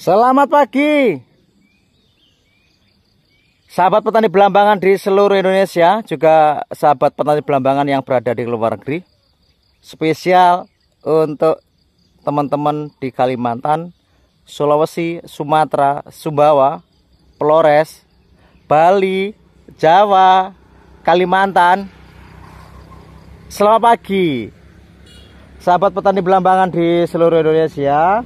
Selamat pagi, sahabat petani belambangan di seluruh Indonesia, juga sahabat petani belambangan yang berada di luar negeri. Spesial untuk teman-teman di Kalimantan, Sulawesi, Sumatera, Sumbawa, Flores, Bali, Jawa, Kalimantan. Selamat pagi, sahabat petani belambangan di seluruh Indonesia.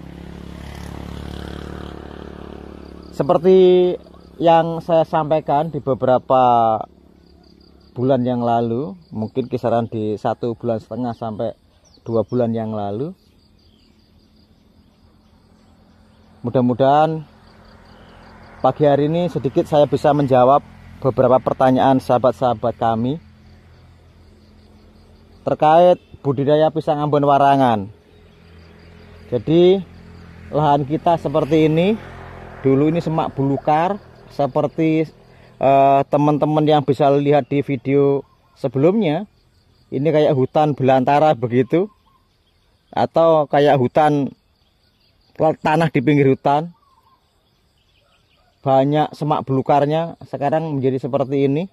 Seperti yang saya sampaikan di beberapa bulan yang lalu, mungkin kisaran di 1,5 bulan sampai 2 bulan yang lalu, mudah-mudahan pagi hari ini sedikit saya bisa menjawab beberapa pertanyaan sahabat-sahabat kami terkait budidaya pisang Ambon Warangan. Jadi lahan kita seperti ini. Dulu ini semak belukar, seperti teman-teman yang bisa lihat di video sebelumnya. Ini kayak hutan belantara begitu, atau kayak hutan tanah di pinggir hutan. Banyak semak belukarnya, sekarang menjadi seperti ini.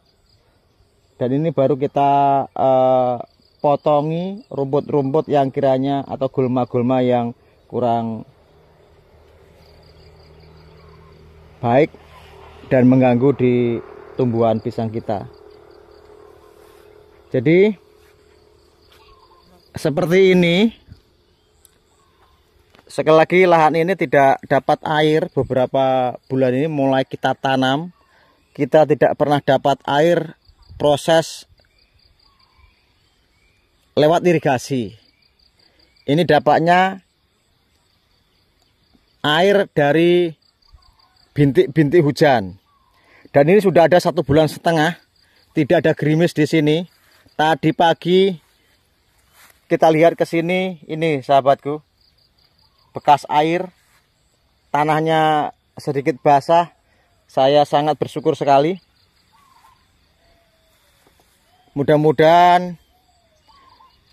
Dan ini baru kita potongi rumput-rumput yang kiranya atau gulma-gulma yang kurang baik dan mengganggu di tumbuhan pisang kita. Jadi seperti ini. Sekali lagi, lahan ini tidak dapat air beberapa bulan ini. Mulai kita tanam, kita tidak pernah dapat air proses lewat irigasi. Ini dapatnya air dari bintik-bintik hujan. Dan ini sudah ada 1,5 bulan, tidak ada gerimis di sini. Tadi pagi kita lihat ke sini, ini sahabatku, bekas air, tanahnya sedikit basah. Saya sangat bersyukur sekali. Mudah-mudahan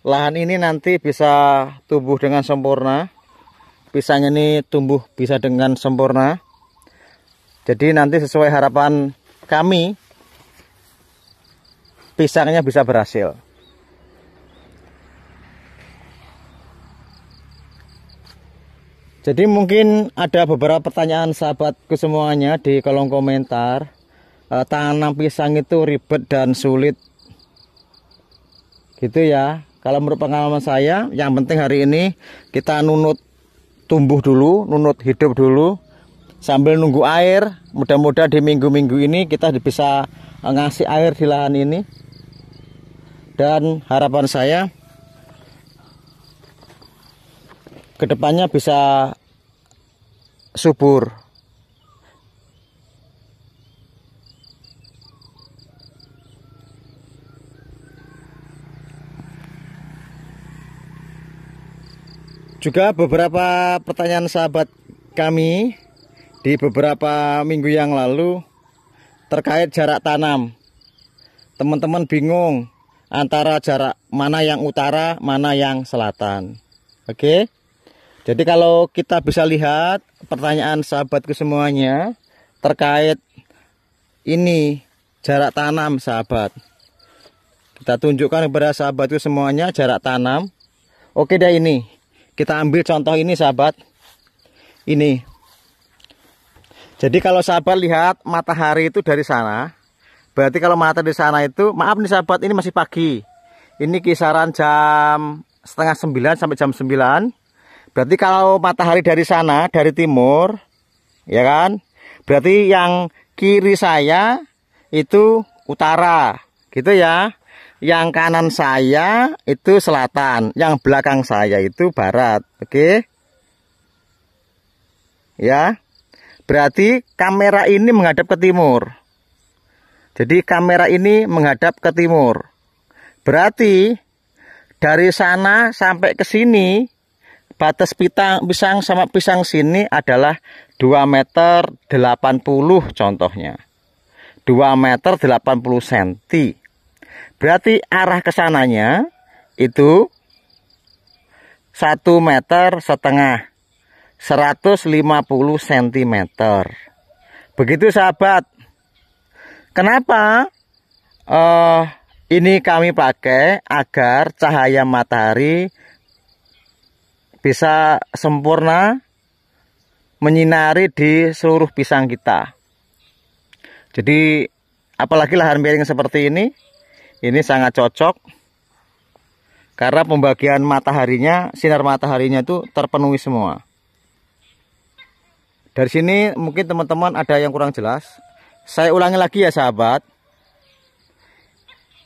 lahan ini nanti bisa tumbuh dengan sempurna. Pisang ini tumbuh bisa dengan sempurna. Jadi nanti sesuai harapan kami, pisangnya bisa berhasil. Jadi mungkin ada beberapa pertanyaan sahabatku semuanya di kolom komentar. Tanam pisang itu ribet dan sulit, gitu ya. Kalau menurut pengalaman saya, yang penting hari ini kita nunut tumbuh dulu, nunut hidup dulu, sambil nunggu air. Mudah-mudahan di minggu-minggu ini kita bisa ngasih air di lahan ini. Dan harapan saya kedepannya bisa subur. Juga beberapa pertanyaan sahabat kami di beberapa minggu yang lalu terkait jarak tanam. Teman-teman bingung antara jarak mana yang utara, mana yang selatan. Oke. Jadi kalau kita bisa lihat pertanyaan sahabatku semuanya terkait ini jarak tanam, sahabat. Kita tunjukkan kepada sahabatku semuanya jarak tanam. Oke deh, ini. Kita ambil contoh ini, sahabat. Ini. Jadi kalau sahabat lihat matahari itu dari sana, berarti kalau matahari di sana itu, maaf nih sahabat, ini masih pagi. Ini kisaran jam 8:30 sampai jam 9. Berarti kalau matahari dari sana, dari timur, ya kan? Berarti yang kiri saya itu utara, gitu ya. Yang kanan saya itu selatan, yang belakang saya itu barat. Oke? Ya. Berarti kamera ini menghadap ke timur. Jadi kamera ini menghadap ke timur. Berarti dari sana sampai ke sini, batas pisang sama pisang sini adalah 2,80 meter contohnya. 2,80 cm. Berarti arah ke sananya itu 1,5 meter. 150 cm. Begitu sahabat. Kenapa ini kami pakai? Agar cahaya matahari bisa sempurna menyinari di seluruh pisang kita. Jadi apalagi lahan miring seperti ini sangat cocok karena pembagian mataharinya, sinar mataharinya itu terpenuhi semua. Dari sini mungkin teman-teman ada yang kurang jelas. Saya ulangi lagi ya sahabat.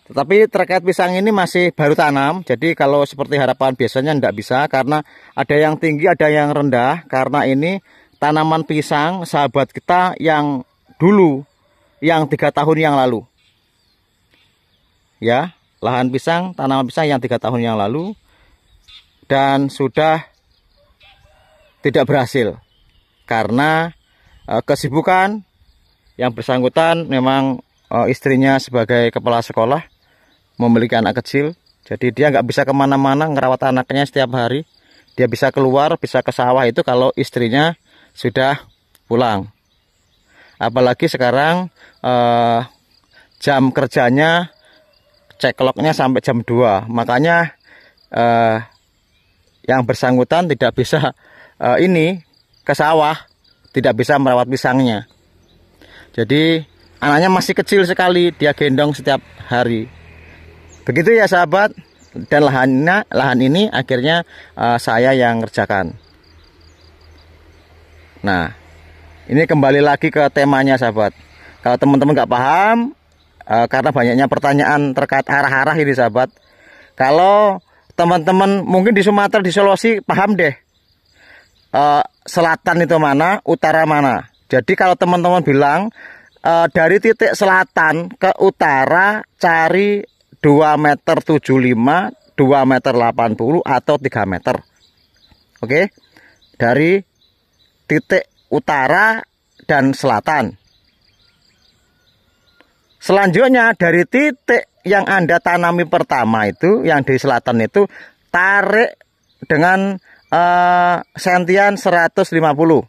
Tetapi terkait pisang ini masih baru tanam. Jadi kalau seperti harapan biasanya tidak bisa. Karena ada yang tinggi, ada yang rendah. Karena ini tanaman pisang sahabat kita yang dulu. Yang 3 tahun yang lalu. Ya, lahan pisang, tanaman pisang yang 3 tahun yang lalu. Dan sudah tidak berhasil. Karena kesibukan yang bersangkutan memang istrinya sebagai kepala sekolah memiliki anak kecil, jadi dia nggak bisa kemana-mana ngerawat anaknya setiap hari. Dia bisa keluar, bisa ke sawah itu kalau istrinya sudah pulang. Apalagi sekarang jam kerjanya cekloknya sampai jam 2, makanya yang bersangkutan tidak bisa ke sawah, tidak bisa merawat pisangnya. Jadi anaknya masih kecil sekali, dia gendong setiap hari. Begitu ya sahabat. Dan lahan ini akhirnya saya yang ngerjakan. Nah, ini kembali lagi ke temanya sahabat. Kalau teman-teman nggak paham, karena banyaknya pertanyaan terkait arah-arah ini sahabat. Kalau teman-teman mungkin di Sumatera, di Sulawesi paham deh. Selatan itu mana, utara mana. Jadi kalau teman-teman bilang dari titik selatan ke utara cari 2,75 meter, 2,80 meter atau 3 meter. Oke. Dari titik utara dan selatan. Selanjutnya dari titik yang Anda tanami pertama itu, yang di selatan itu, tarik dengan sentian 150. 150.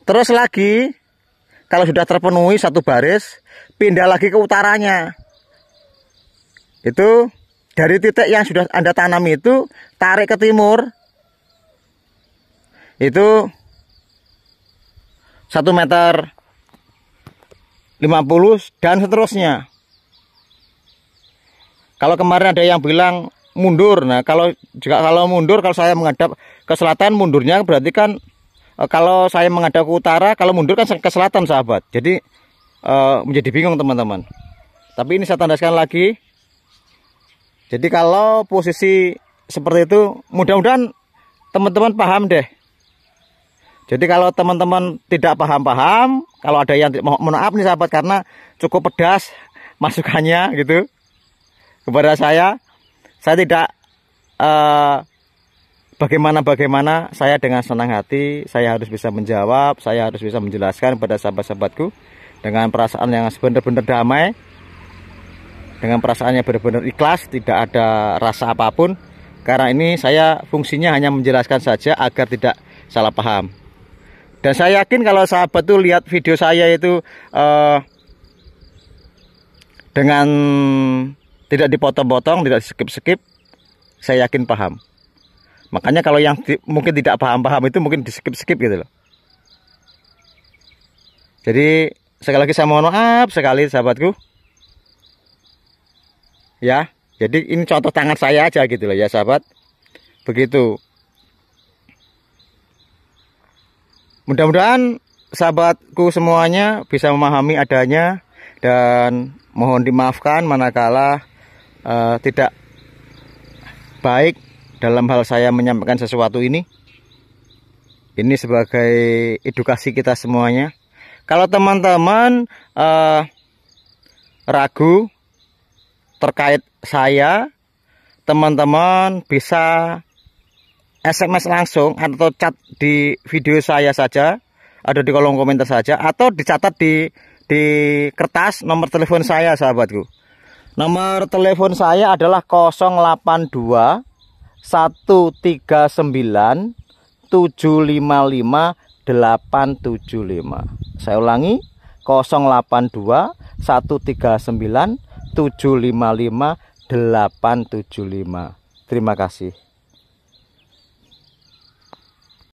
Terus lagi, kalau sudah terpenuhi satu baris, pindah lagi ke utaranya. Itu dari titik yang sudah Anda tanam itu, tarik ke timur. Itu 1,50 meter dan seterusnya. Kalau kemarin ada yang bilang mundur. Nah, kalau mundur, kalau saya menghadap ke selatan, mundurnya berarti kan kalau saya menghadap ke utara, kalau mundur kan ke selatan sahabat. Jadi menjadi bingung teman-teman. Tapi ini saya tandaskan lagi. Jadi kalau posisi seperti itu, mudah-mudahan teman-teman paham deh. Jadi kalau teman-teman tidak paham-paham, kalau ada yang mohon maaf nih sahabat, karena cukup pedas masukannya gitu kepada saya tidak bagaimana saya dengan senang hati, saya harus bisa menjawab, saya harus bisa menjelaskan kepada sahabat-sahabatku dengan perasaan yang benar-benar damai, dengan perasaannya benar-benar ikhlas, tidak ada rasa apapun. Karena ini saya fungsinya hanya menjelaskan saja agar tidak salah paham. Dan saya yakin kalau sahabat tuh lihat video saya itu dengan tidak dipotong-potong, tidak skip-skip, saya yakin paham. Makanya kalau yang mungkin tidak paham-paham itu mungkin di skip-skip gitu loh. Jadi sekali lagi saya mohon maaf sekali sahabatku. Ya, jadi ini contoh tangan saya aja gitu loh ya sahabat. Begitu. Mudah-mudahan sahabatku semuanya bisa memahami adanya, dan mohon dimaafkan manakala tidak baik dalam hal saya menyampaikan sesuatu ini. Ini sebagai edukasi kita semuanya. Kalau teman-teman ragu terkait saya, teman-teman bisa SMS langsung atau chat di video saya saja, ada di kolom komentar saja, atau dicatat di kertas nomor telepon saya sahabatku. Nomor telepon saya adalah 082 139 755 875. Saya ulangi, 082 139 755 875. Terima kasih.